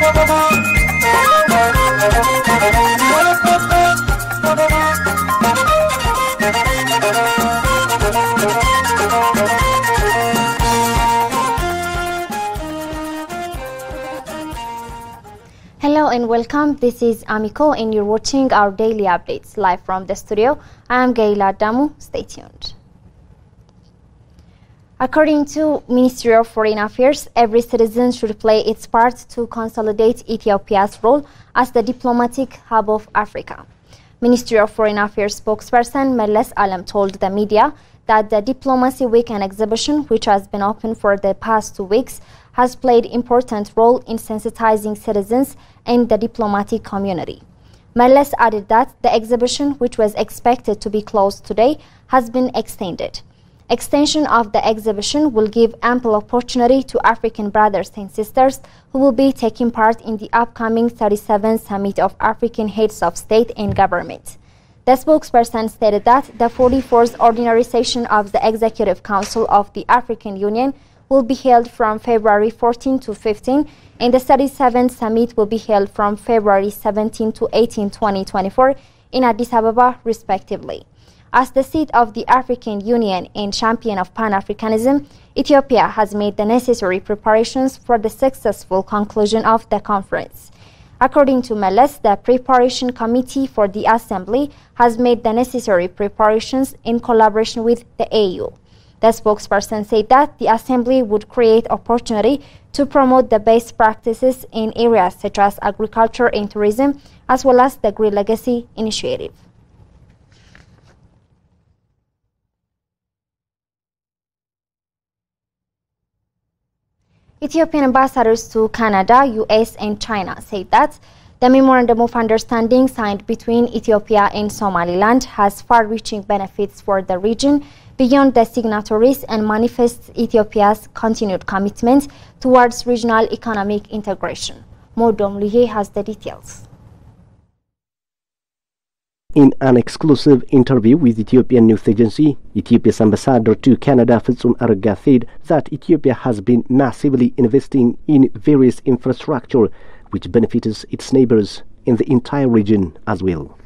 Hello and welcome. This is Ameco and you're watching our daily updates live from the studio. I am Gaila Damu. Stay tuned. According to Ministry of Foreign Affairs, every citizen should play its part to consolidate Ethiopia's role as the diplomatic hub of Africa. Ministry of Foreign Affairs spokesperson Meles Alam told the media that the Diplomacy Week and exhibition, which has been open for the past 2 weeks, has played important role in sensitizing citizens and the diplomatic community. Meles added that the exhibition, which was expected to be closed today, has been extended. Extension of the exhibition will give ample opportunity to African brothers and sisters who will be taking part in the upcoming 37th Summit of African Heads of State and Government. The spokesperson stated that the 44th Ordinary Session of the Executive Council of the African Union will be held from February 14 to 15, and the 37th Summit will be held from February 17 to 18, 2024 in Addis Ababa, respectively. As the seat of the African Union and champion of Pan-Africanism, Ethiopia has made the necessary preparations for the successful conclusion of the conference. According to Meles, the Preparation Committee for the Assembly has made the necessary preparations in collaboration with the AU. The spokesperson said that the Assembly would create opportunity to promote the best practices in areas such as agriculture and tourism, as well as the Green Legacy Initiative. Ethiopian ambassadors to Canada, US, and China said that the Memorandum of Understanding signed between Ethiopia and Somaliland has far-reaching benefits for the region beyond the signatories and manifests Ethiopia's continued commitment towards regional economic integration. Modom Liye has the details. In an exclusive interview with Ethiopian news agency, Ethiopia's ambassador to Canada, Fitsum Arga, said that Ethiopia has been massively investing in various infrastructure which benefits its neighbors in the entire region as well.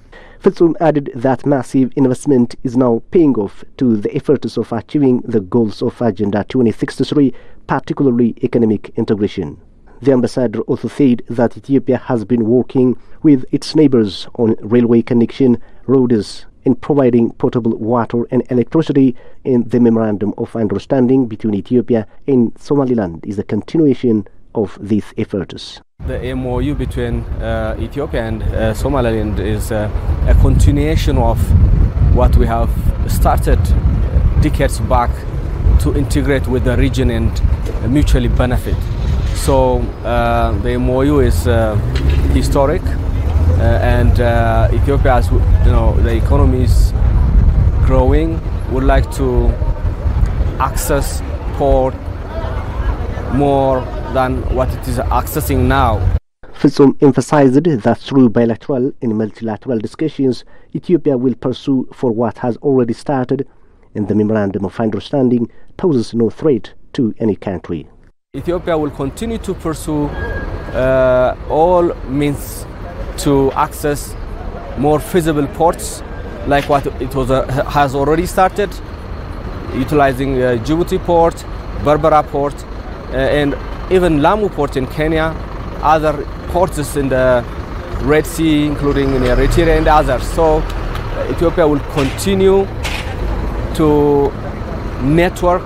Fitsum added that massive investment is now paying off to the efforts of achieving the goals of Agenda 2063, particularly economic integration. The ambassador also said that Ethiopia has been working with its neighbors on railway connection, roads, and providing potable water and electricity, and the Memorandum of Understanding between Ethiopia and Somaliland is a continuation of these efforts. The MOU between Ethiopia and Somaliland is a continuation of what we have started decades back to integrate with the region and mutually benefit. So the MOU is historic, and Ethiopia, as the economy is growing, would like to access port more than what it is accessing now. Fitsum emphasized that through bilateral and multilateral discussions, Ethiopia will pursue for what has already started, and the Memorandum of Understanding poses no threat to any country. Ethiopia will continue to pursue all means to access more feasible ports, like what it has already started, utilizing Djibouti port, Berbera port, and even Lamu port in Kenya, other ports in the Red Sea, including in Eritrea and others. So Ethiopia will continue to network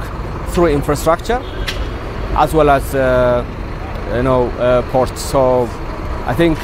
through infrastructure as well as ports. So I think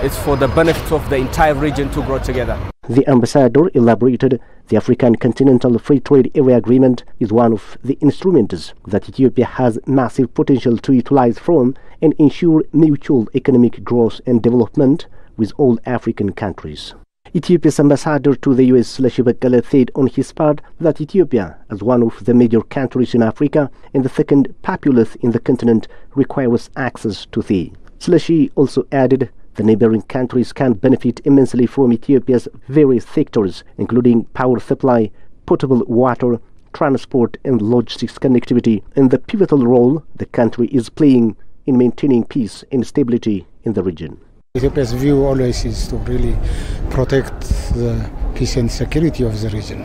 it's for the benefit of the entire region to grow together. The ambassador elaborated the African Continental Free Trade Area Agreement is one of the instruments that Ethiopia has massive potential to utilize from and ensure mutual economic growth and development with all African countries. Ethiopia's ambassador to the US, Sleshi Bekkele, said on his part that Ethiopia, as one of the major countries in Africa and the second populous in the continent, requires access to sea. Sleshi also added the neighboring countries can benefit immensely from Ethiopia's various sectors, including power supply, potable water, transport and logistics connectivity, and the pivotal role the country is playing in maintaining peace and stability in the region. Ethiopia's view always is to really protect the peace and security of the region.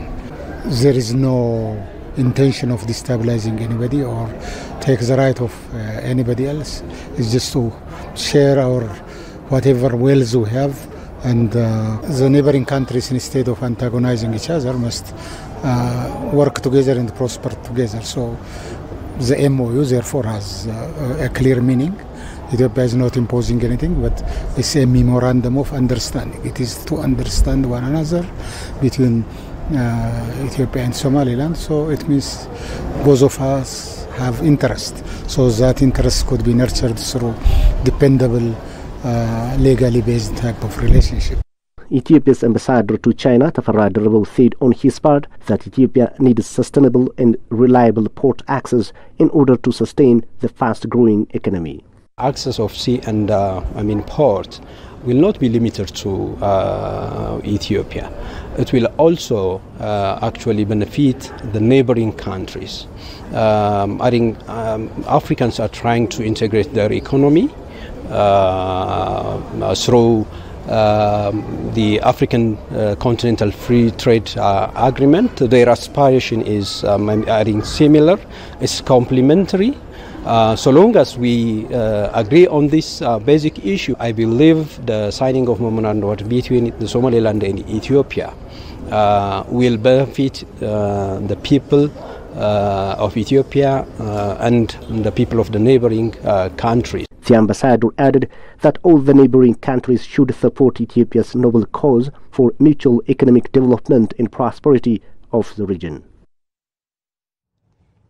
There is no intention of destabilizing anybody or take the right of anybody else. It's just to share our whatever wills we have, and the neighboring countries, instead of antagonizing each other, must work together and prosper together. So the MOU therefore has a clear meaning. Ethiopia is not imposing anything, but it's a memorandum of understanding. It is to understand one another between Ethiopia and Somaliland. So it means both of us have interest. So that interest could be nurtured through dependable, legally based type of relationship. Ethiopia's ambassador to China, Tafarra Derbo, said on his part that Ethiopia needs sustainable and reliable port access in order to sustain the fast-growing economy. Access of sea and port will not be limited to Ethiopia. It will also actually benefit the neighboring countries. I think Africans are trying to integrate their economy through the African Continental Free Trade Agreement. Their aspiration is, I think, similar. It's complementary. So long as we agree on this basic issue, I believe the signing of memorandum between the Somaliland and Ethiopia will benefit the people of Ethiopia and the people of the neighboring countries. The ambassador added that all the neighboring countries should support Ethiopia's noble cause for mutual economic development and prosperity of the region.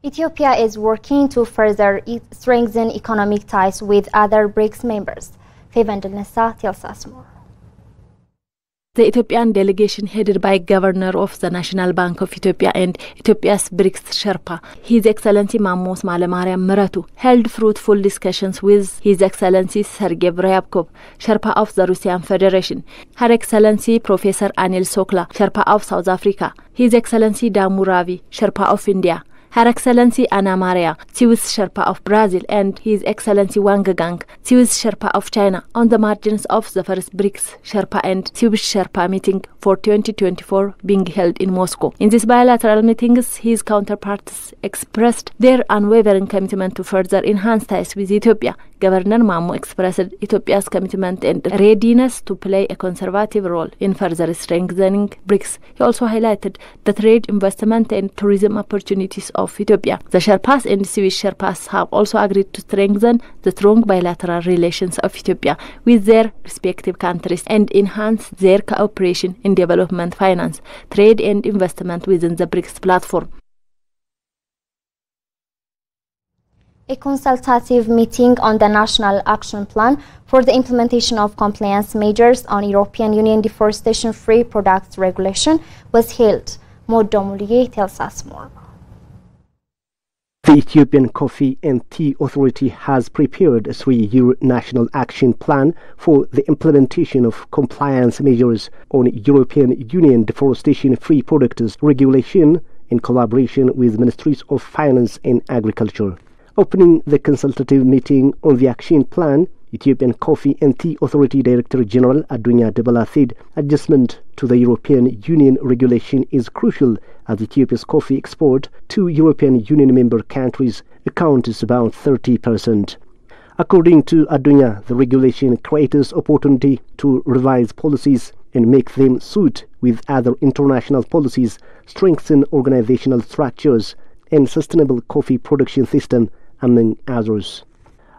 Ethiopia is working to further strengthen economic ties with other BRICS members. Fevan Delnessa tells us more. The Ethiopian delegation, headed by Governor of the National Bank of Ethiopia and Ethiopia's BRICS Sherpa, His Excellency Mamos Malemariam Meratu, held fruitful discussions with His Excellency Sergei Bryabkov, Sherpa of the Russian Federation, Her Excellency Professor Anil Sokla, Sherpa of South Africa, His Excellency Damu Ravi, Sherpa of India, Her Excellency Anna Maria, Swiss Sherpa of Brazil, and His Excellency Wang Gang, Swiss Sherpa of China, on the margins of the first BRICS Sherpa and Swiss Sherpa meeting for 2024 being held in Moscow. In these bilateral meetings, his counterparts expressed their unwavering commitment to further enhance ties with Ethiopia. Governor Mamo expressed Ethiopia's commitment and readiness to play a conservative role in further strengthening BRICS. He also highlighted the trade, investment and tourism opportunities of Ethiopia. The Sherpas and Swiss Sherpas have also agreed to strengthen the strong bilateral relations of Ethiopia with their respective countries and enhance their cooperation in development, finance, trade and investment within the BRICS platform. A consultative meeting on the National Action Plan for the implementation of compliance measures on European Union deforestation-free products regulation was held. Maud Domulier tells us more. The Ethiopian Coffee and Tea Authority has prepared a 3-year national action plan for the implementation of compliance measures on European Union deforestation-free products regulation in collaboration with Ministries of Finance and Agriculture. Opening the consultative meeting on the action plan, Ethiopian Coffee and Tea Authority Director General Adunya Debala said adjustment to the European Union regulation is crucial as Ethiopia's coffee export to European Union member countries accounts about 30%. According to Adunya, the regulation creates opportunity to revise policies and make them suit with other international policies, strengthen organizational structures and sustainable coffee production system, among others.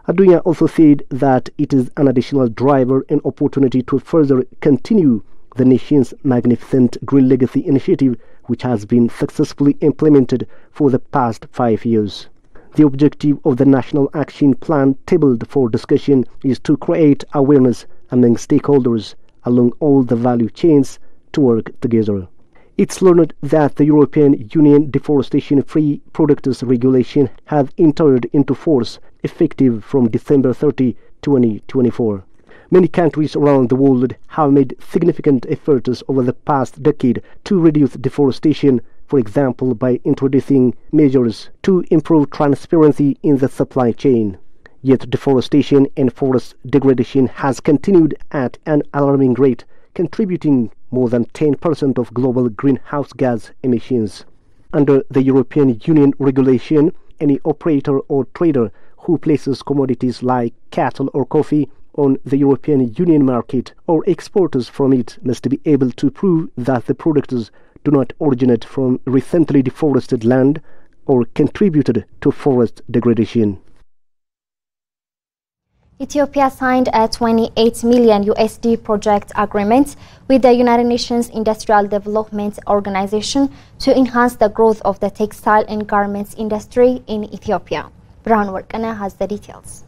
Adunya also said that it is an additional driver and opportunity to further continue the nation's magnificent Green Legacy initiative, which has been successfully implemented for the past 5 years. The objective of the National Action Plan tabled for discussion is to create awareness among stakeholders along all the value chains to work together. It's learned that the European Union deforestation-free products regulation has entered into force effective from December 30, 2024. Many countries around the world have made significant efforts over the past decade to reduce deforestation, for example by introducing measures to improve transparency in the supply chain. Yet deforestation and forest degradation has continued at an alarming rate, contributing more than 10% of global greenhouse gas emissions. Under the European Union regulation, any operator or trader who places commodities like cattle or coffee on the European Union market or exporters from it must be able to prove that the products do not originate from recently deforested land or contributed to forest degradation. Ethiopia signed a $28 million USD project agreement with the United Nations Industrial Development Organization to enhance the growth of the textile and garments industry in Ethiopia. Brown Workana has the details.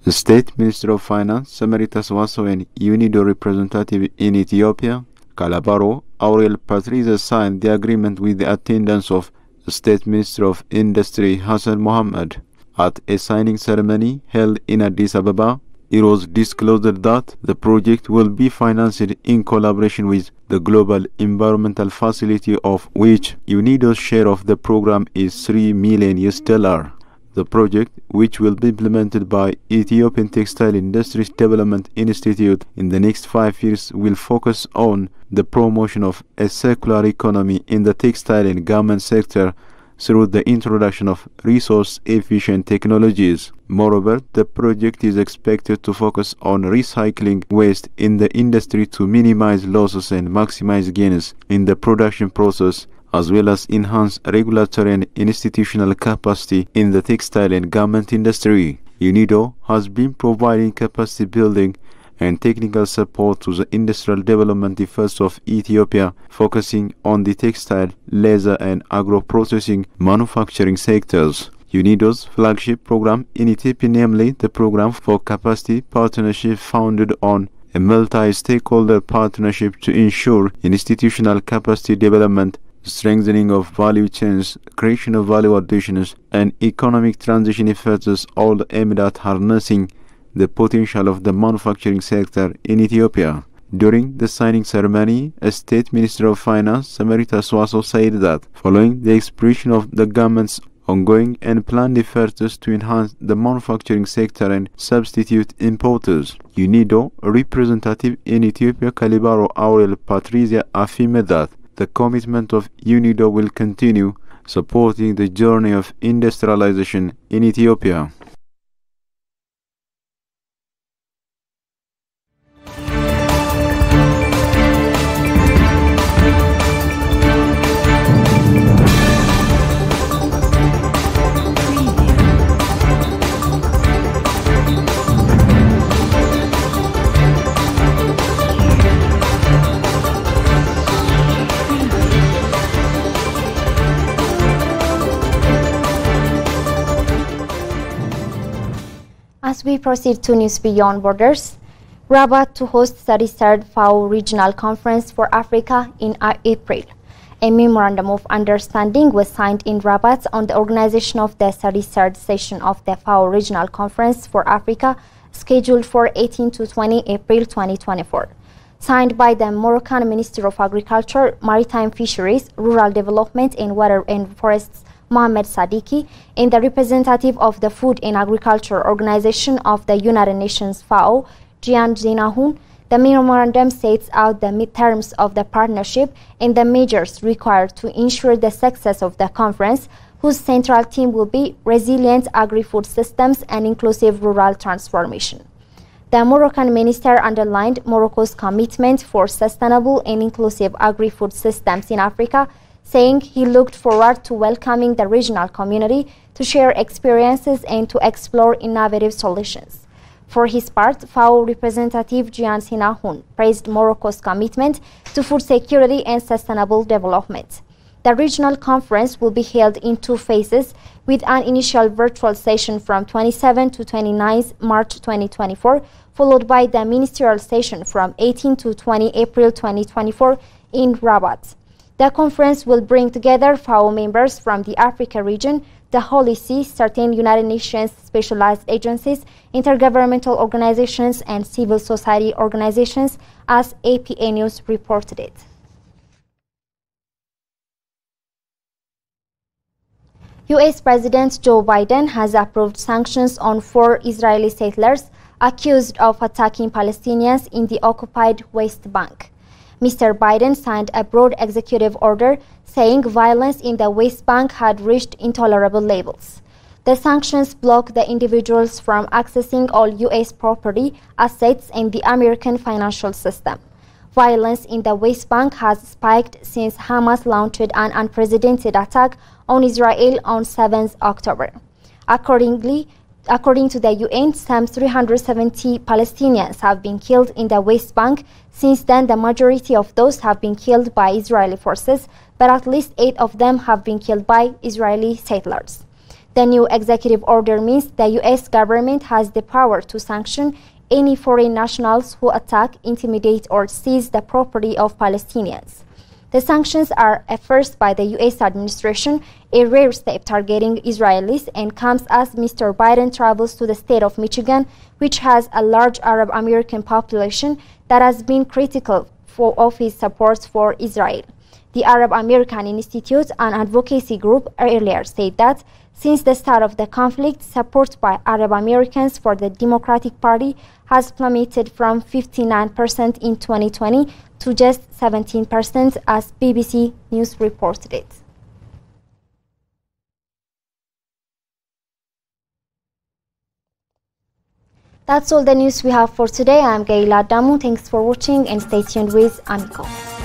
The State Minister of Finance, Samaritas Waso, and UNIDO representative in Ethiopia, Kalabaro Aurel Patriza, signed the agreement with the attendance of the State Minister of Industry, Hassan Mohammed. At a signing ceremony held in Addis Ababa, it was disclosed that the project will be financed in collaboration with the Global Environmental Facility, of which UNIDO's share of the program is $3 million. The project, which will be implemented by Ethiopian Textile Industries Development Institute in the next 5 years, will focus on the promotion of a circular economy in the textile and garment sector through the introduction of resource-efficient technologies. Moreover, the project is expected to focus on recycling waste in the industry to minimize losses and maximize gains in the production process, as well as enhance regulatory and institutional capacity in the textile and garment industry. UNIDO has been providing capacity building and technical support to the industrial development efforts of Ethiopia, focusing on the textile, leather and agro-processing manufacturing sectors. UNIDO's flagship program in Ethiopia, namely the Program for Capacity Partnership, founded on a multi-stakeholder partnership to ensure institutional capacity development, strengthening of value chains, creation of value additions, and economic transition efforts, all aimed at harnessing the potential of the manufacturing sector in Ethiopia. During the signing ceremony, a State Minister of Finance, Samaritas Waso, said that following the expiration of the government's ongoing and planned efforts to enhance the manufacturing sector and substitute importers, UNIDO representative in Ethiopia, Kalibaro Aurel Patrizia, affirmed that the commitment of UNIDO will continue supporting the journey of industrialization in Ethiopia. As we proceed to news beyond borders, Rabat to host 33rd FAO Regional Conference for Africa in April. A memorandum of understanding was signed in Rabat on the organization of the 33rd session of the FAO Regional Conference for Africa, scheduled for 18 to 20 April 2024. Signed by the Moroccan Minister of Agriculture, Maritime Fisheries, Rural Development and Water and Forests, Mohamed Sadiki, and the representative of the Food and Agriculture Organization of the United Nations FAO, Jian Zinahun. The memorandum sets out the midterms of the partnership and the measures required to ensure the success of the conference, whose central theme will be resilient agri-food systems and inclusive rural transformation. The Moroccan minister underlined Morocco's commitment for sustainable and inclusive agri-food systems in Africa, saying he looked forward to welcoming the regional community to share experiences and to explore innovative solutions. For his part, FAO representative Jian Sinahun praised Morocco's commitment to food security and sustainable development. The regional conference will be held in 2 phases, with an initial virtual session from 27 to 29 March 2024, followed by the ministerial session from 18 to 20 April 2024 in Rabat. The conference will bring together FAO members from the Africa region, the Holy See, certain United Nations specialized agencies, intergovernmental organizations, and civil society organizations, as APA News reported it. U.S. President Joe Biden has approved sanctions on 4 Israeli settlers accused of attacking Palestinians in the occupied West Bank. Mr. Biden signed a broad executive order saying violence in the West Bank had reached intolerable levels. The sanctions block the individuals from accessing all U.S. property, assets, and the American financial system. Violence in the West Bank has spiked since Hamas launched an unprecedented attack on Israel on 7 October. According to the UN, some 370 Palestinians have been killed in the West Bank. Since then, the majority of those have been killed by Israeli forces, but at least 8 of them have been killed by Israeli settlers. The new executive order means the U.S. government has the power to sanction any foreign nationals who attack, intimidate, or seize the property of Palestinians. The sanctions are a first by the U.S. administration, a rare step targeting Israelis, and comes as Mr. Biden travels to the state of Michigan, which has a large Arab American population that has been critical of his support for Israel. The Arab American Institute, an advocacy group, earlier said that since the start of the conflict, support by Arab Americans for the Democratic Party has plummeted from 59% in 2020 to just 17%, as BBC News reported it. That's all the news we have for today. I'm Gaila Damu. Thanks for watching and stay tuned with Ameco.